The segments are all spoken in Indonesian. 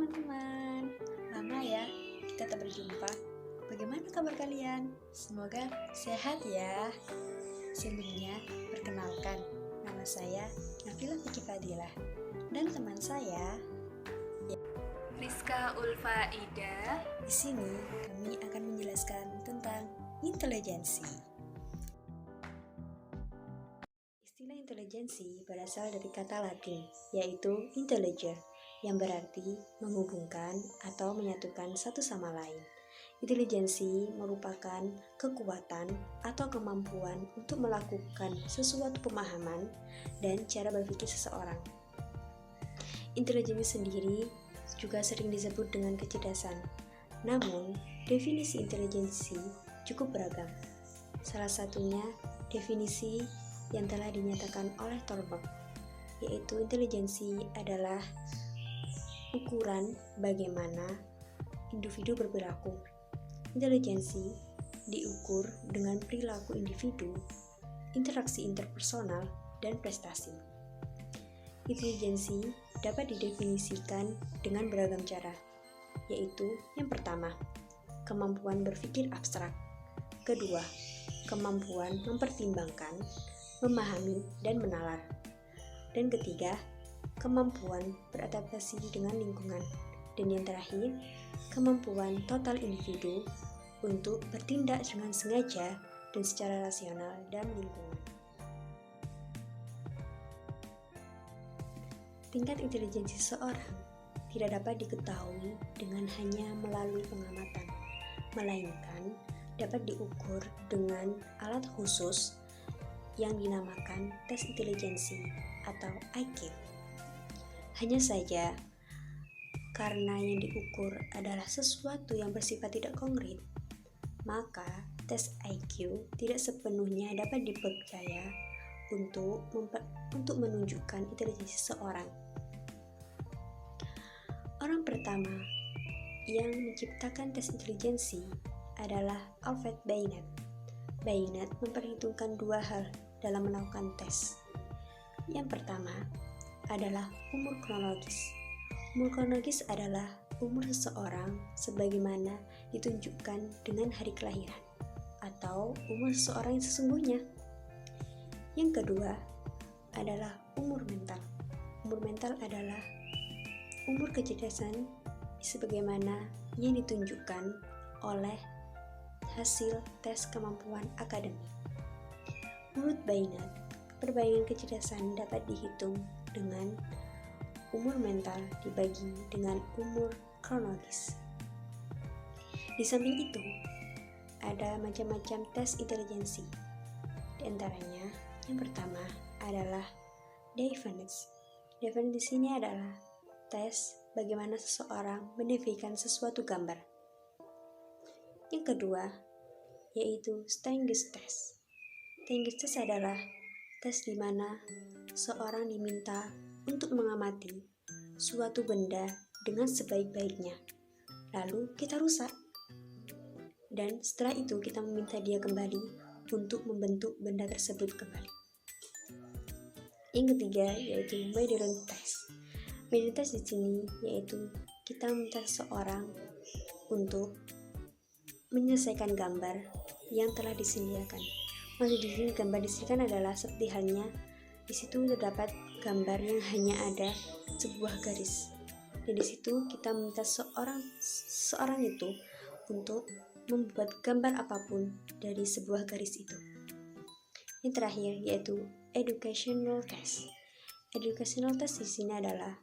teman-teman, lama ya kita tak berjumpa. Bagaimana kabar kalian? Semoga sehat ya. Sebelumnya, perkenalkan, nama saya Nafila Fikri Fadilah dan teman saya Rizka Ulfa Ida. Di sini kami akan menjelaskan tentang intelijensi. Istilah intelijensi berasal dari kata Latin, yaitu intelligere, yang berarti menghubungkan atau menyatukan satu sama lain. Intelijensi merupakan kekuatan atau kemampuan untuk melakukan sesuatu pemahaman dan cara berpikir seseorang. Intelijensi sendiri juga sering disebut dengan kecerdasan. Namun, definisi intelijensi cukup beragam. Salah satunya definisi yang telah dinyatakan oleh Thorbecke, yaitu intelijensi adalah ukuran bagaimana individu berperilaku. Intelijensi diukur dengan perilaku individu, interaksi interpersonal, dan prestasi. Intelijensi dapat didefinisikan dengan beragam cara, yaitu yang pertama, kemampuan berpikir abstrak. Kedua, kemampuan mempertimbangkan, memahami, dan menalar. Dan ketiga, kemampuan beradaptasi dengan lingkungan. Dan yang terakhir, kemampuan total individu untuk bertindak dengan sengaja dan secara rasional dalam lingkungan. Tingkat intelijensi seseorang tidak dapat diketahui dengan hanya melalui pengamatan, melainkan dapat diukur dengan alat khusus yang dinamakan tes intelijensi atau IQ. Hanya saja, karena yang diukur adalah sesuatu yang bersifat tidak konkret, maka tes IQ tidak sepenuhnya dapat dipercaya untuk menunjukkan intelijensi seseorang. Orang pertama yang menciptakan tes intelijensi adalah Alfred Binet. Binet memperhitungkan dua hal dalam melakukan tes. Yang pertama adalah umur kronologis. Umur kronologis adalah umur seseorang sebagaimana ditunjukkan dengan hari kelahiran atau umur seseorang yang sesungguhnya. Yang kedua adalah umur mental. Umur mental adalah umur kecerdasan sebagaimana yang ditunjukkan oleh hasil tes kemampuan akademik. Menurut Binet, perbandingan kecerdasan dapat dihitung dengan umur mental dibagi dengan umur kronologis. Di samping itu, ada macam-macam tes intelijensi. Di antaranya, yang pertama adalah Deafness. Deafness ini adalah tes bagaimana seseorang mendefinisikan sesuatu gambar. Yang kedua, yaitu Steinges test. Steinges test adalah tes di mana seorang diminta untuk mengamati suatu benda dengan sebaik-baiknya. Lalu kita rusak. Dan setelah itu kita meminta dia kembali untuk membentuk benda tersebut kembali. Yang ketiga yaitu Medellin test. Medellin test di sini yaitu kita meminta seseorang untuk menyelesaikan gambar yang telah disediakan. Maksud di sini gambar disediakan adalah seperti halnya di situ terdapat gambar yang hanya ada sebuah garis. Dan di situ kita meminta seorang itu untuk membuat gambar apapun dari sebuah garis itu. Yang terakhir yaitu educational test. Educational test di sini adalah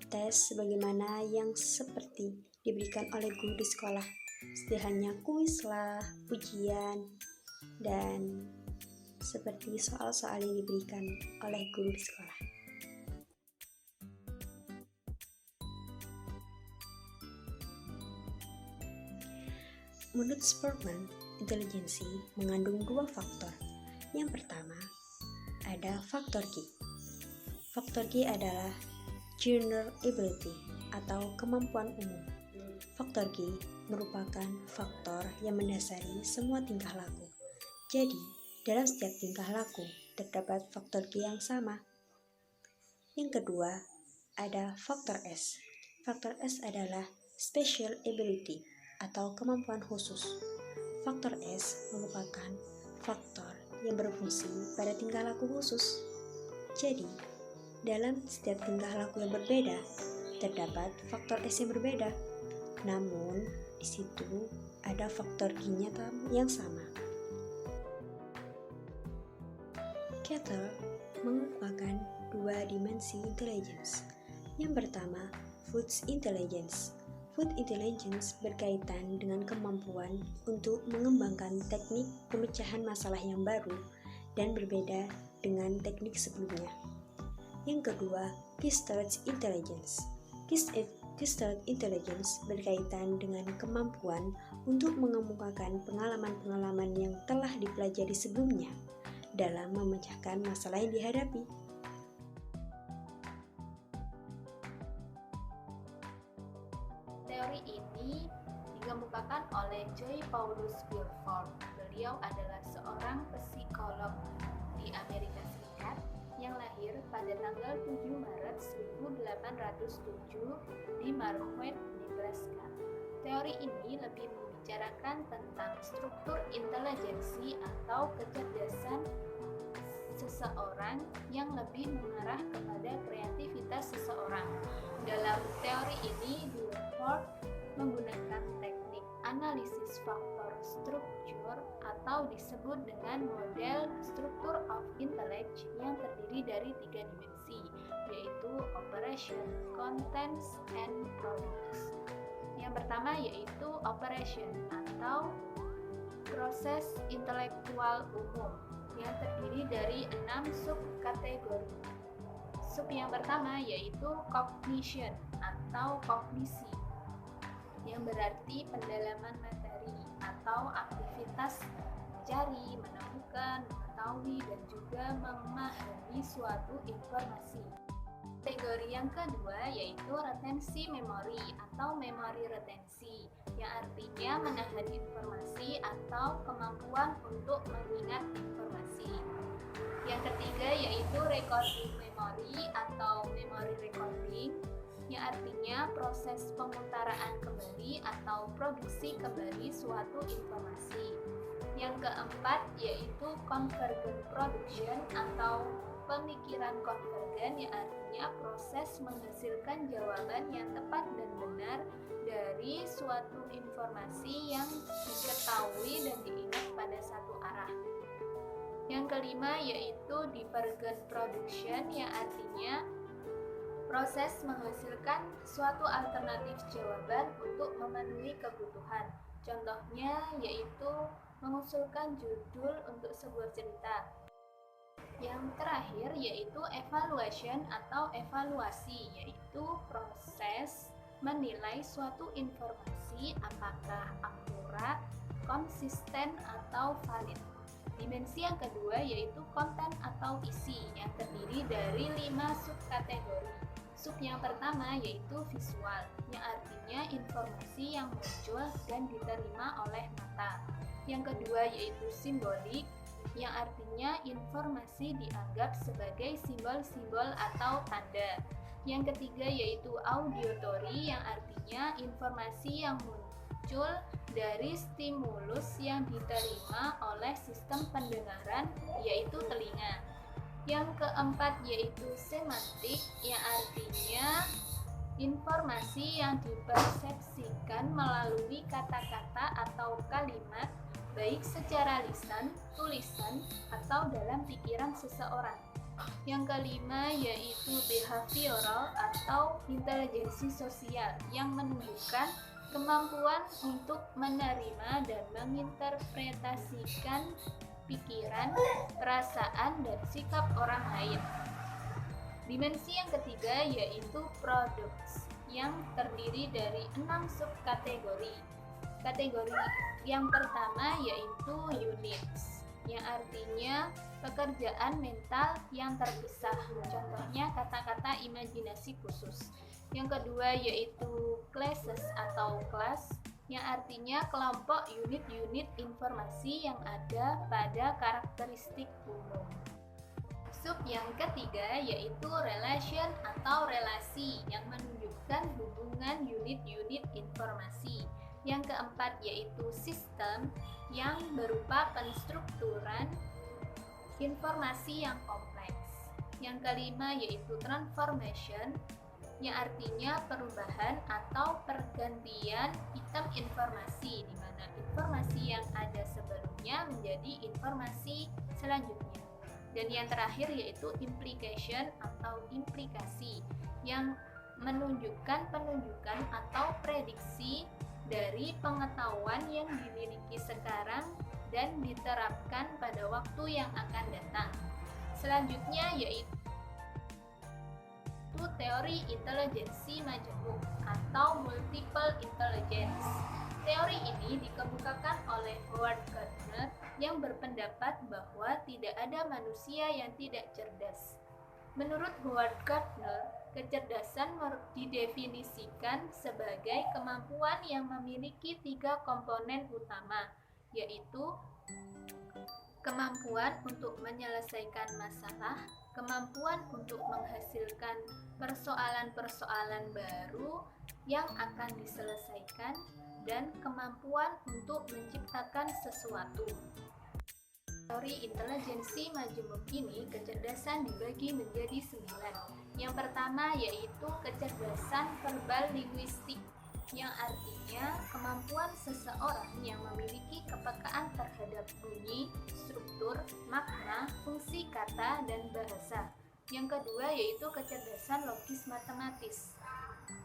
tes sebagaimana yang seperti diberikan oleh guru di sekolah, seperti halnya kuis lah, ujian, dan seperti soal-soal yang diberikan oleh guru di sekolah. Menurut Sportman, intelijensi mengandung dua faktor. Yang pertama, ada faktor Q. Faktor Q adalah general ability atau kemampuan umum. Faktor Q merupakan faktor yang mendasari semua tingkah laku. Jadi, dalam setiap tingkah laku terdapat faktor Q yang sama. Yang kedua, ada faktor S. Faktor S adalah special ability atau kemampuan khusus. Faktor S merupakan faktor yang berfungsi pada tingkah laku khusus. Jadi, dalam setiap tingkah laku yang berbeda, terdapat faktor S yang berbeda. Namun, di situ ada faktor G-nya yang sama. Kettle mengemukakan dua dimensi intelligence. Yang pertama, food intelligence. Food intelligence berkaitan dengan kemampuan untuk mengembangkan teknik pemecahan masalah yang baru dan berbeda dengan teknik sebelumnya. Yang kedua, research intelligence. Research intelligence berkaitan dengan kemampuan untuk mengemukakan pengalaman-pengalaman yang telah dipelajari sebelumnya dalam memecahkan masalah yang dihadapi. Teori ini dikemukakan oleh Joy Paulus Wilford. Beliau adalah seorang psikolog di Amerika Serikat yang lahir pada tanggal 7 Maret 1807 di Marquette, Nebraska. Teori ini lebih membicarakan tentang struktur intelijensi atau kecerdasan seseorang yang lebih mengarah kepada kreativitas seseorang. Dalam teori ini, Wilford menggunakan teknik analisis faktor struktur atau disebut dengan model structure of intellect yang terdiri dari 3 dimensi, yaitu operation, contents, and products. Yang pertama yaitu operation atau proses intelektual umum yang terdiri dari 6 subkategori. Sub yang pertama yaitu cognition atau kognisi, yang berarti pendalaman materi atau aktivitas mencari, menemukan, mengetahui, dan juga memahami suatu informasi. Kategori yang kedua yaitu retensi memori atau memori retensi, yang artinya menahan informasi atau kemampuan untuk mengingat informasi. Yang ketiga yaitu recording memory atau memory recording, yang artinya proses pemutaraan kembali atau produksi kembali suatu informasi. Yang keempat yaitu convergent production atau pemikiran konvergen, yang artinya proses menghasilkan jawaban yang tepat dan benar dari suatu informasi yang diketahui dan diingat pada satu arah. Yang kelima yaitu divergent production, yang artinya proses menghasilkan suatu alternatif jawaban untuk memenuhi kebutuhan. Contohnya yaitu mengusulkan judul untuk sebuah cerita. Yang terakhir yaitu evaluation atau evaluasi, yaitu proses menilai suatu informasi apakah akurat, konsisten, atau valid. Dimensi yang kedua yaitu konten atau isi, yang terdiri dari 5 subkategori. Sub yang pertama yaitu visual, yang artinya informasi yang muncul dan diterima oleh mata. Yang kedua yaitu simbolik, yang artinya informasi dianggap sebagai simbol-simbol atau tanda. Yang ketiga yaitu auditory, yang artinya informasi yang muncul dari stimulus yang diterima oleh sistem pendengaran, yaitu telinga. Yang keempat yaitu semantik, yang artinya informasi yang dipersepsikan melalui kata-kata atau kalimat, baik secara lisan, tulisan, atau dalam pikiran seseorang. Yang kelima yaitu behavioral atau intelijensi sosial, yang menunjukkan kemampuan untuk menerima dan menginterpretasikan pikiran, perasaan, dan sikap orang lain. Dimensi yang ketiga yaitu products, yang terdiri dari 6 subkategori. Kategori yang pertama yaitu units, yang artinya pekerjaan mental yang terpisah. Contohnya kata-kata imajinasi khusus. Yang kedua yaitu classes atau kelas, yang artinya kelompok unit-unit informasi yang ada pada karakteristik umum. Sub yang ketiga yaitu relation atau relasi yang menunjukkan hubungan unit-unit informasi. Yang keempat yaitu sistem yang berupa penstrukturan informasi yang kompleks. Yang kelima yaitu transformation yang artinya perubahan atau pergantian item informasi, di mana informasi yang ada sebelumnya menjadi informasi selanjutnya. Dan yang terakhir yaitu implication atau implikasi yang menunjukkan penunjukan atau prediksi dari pengetahuan yang dimiliki sekarang dan diterapkan pada waktu yang akan datang. Selanjutnya yaitu teori intelijensi majemuk atau multiple intelligence. Teori ini dikemukakan oleh Howard Gardner yang berpendapat bahwa tidak ada manusia yang tidak cerdas. Menurut Howard Gardner, kecerdasan didefinisikan sebagai kemampuan yang memiliki 3 komponen utama, yaitu kemampuan untuk menyelesaikan masalah, kemampuan untuk menghasilkan persoalan-persoalan baru yang akan diselesaikan, dan kemampuan untuk menciptakan sesuatu. Teori intelijensi majemuk ini kecerdasan dibagi menjadi 9. Yang pertama yaitu kecerdasan verbal linguistik, yang artinya kemampuan seseorang yang memiliki kepekaan terhadap bunyi, struktur, makna, fungsi kata, dan bahasa. Yang kedua yaitu kecerdasan logis matematis,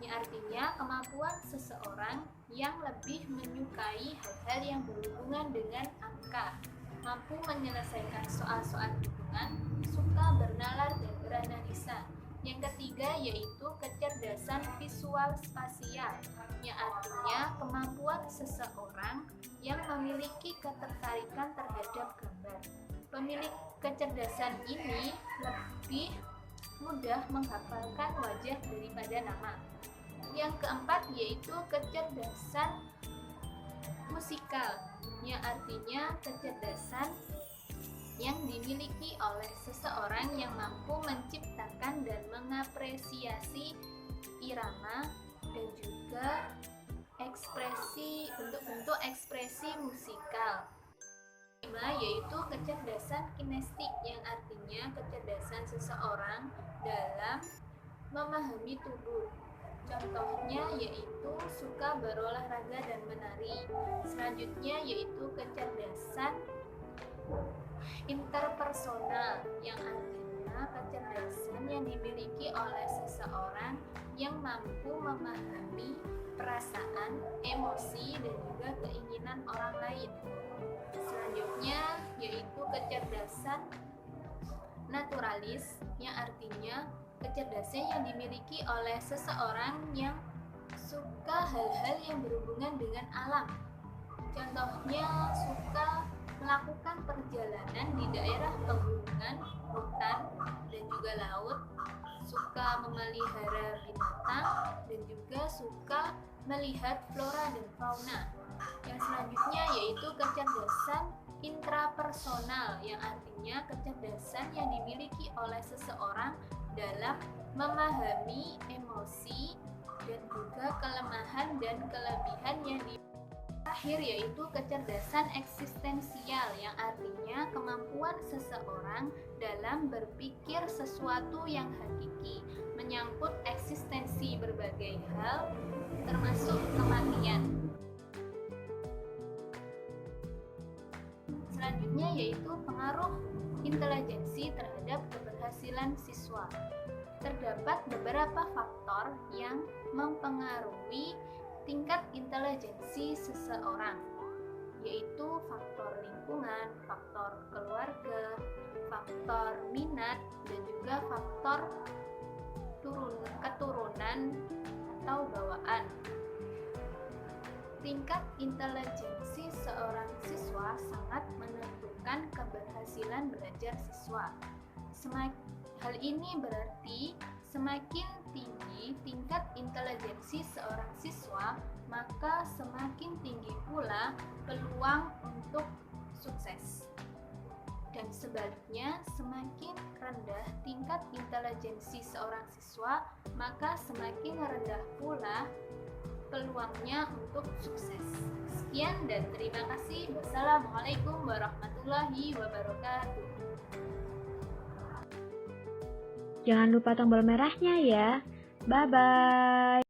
yang artinya kemampuan seseorang yang lebih menyukai hal-hal yang berhubungan dengan angka, mampu menyelesaikan soal-soal hitungan, suka bernalar dan beranalisa. Yang ketiga yaitu kecerdasan visual spasial, yang artinya kemampuan seseorang yang memiliki ketertarikan terhadap gambar. Pemilik kecerdasan ini lebih mudah menghafalkan wajah daripada nama. Yang keempat yaitu kecerdasan musikal, yang artinya kecerdasan yang dimiliki oleh seseorang yang mampu menciptakan dan mengapresiasi irama dan juga bentuk-bentuk ekspresi musikal. Yaitu kecerdasan kinestik, yang artinya kecerdasan seseorang dalam memahami tubuh. Contohnya yaitu suka berolahraga dan menari. Selanjutnya yaitu kecerdasan interpersonal, yang artinya kecerdasan yang dimiliki oleh seseorang yang mampu memahami perasaan, emosi, dan juga keinginan orang lain. Selanjutnya yaitu kecerdasan naturalis, yang artinya kecerdasan yang dimiliki oleh seseorang yang suka hal-hal yang berhubungan dengan alam. Contohnya suka melakukan perjalanan di daerah pegunungan, hutan, dan juga laut, suka memelihara binatang, dan juga suka melihat flora dan fauna. Yang selanjutnya yaitu kecerdasan intrapersonal, yang artinya kecerdasan yang dimiliki oleh seseorang dalam memahami emosi dan juga kelemahan dan kelebihan yang terakhir yaitu kecerdasan eksistensial, yang artinya kemampuan seseorang dalam berpikir sesuatu yang hakiki, menyangkut eksistensi berbagai hal, termasuk kematian. Selanjutnya yaitu pengaruh intelijensi terhadap keberhasilan siswa. Terdapat beberapa faktor yang mempengaruhi tingkat intelijensi seseorang, yaitu faktor lingkungan, faktor keluarga, faktor minat, dan juga faktor keturunan atau bawaan. Tingkat intelijensi seorang siswa sangat menentukan keberhasilan belajar siswa. Hal ini berarti semakin tinggi tingkat intelijensi seorang siswa, maka semakin tinggi pula peluang untuk sukses. Dan sebaliknya, semakin rendah tingkat intelijensi seorang siswa, maka semakin rendah pula peluangnya untuk sukses. Sekian dan terima kasih. Wassalamualaikum warahmatullahi wabarakatuh. Jangan lupa tombol merahnya ya. Bye-bye.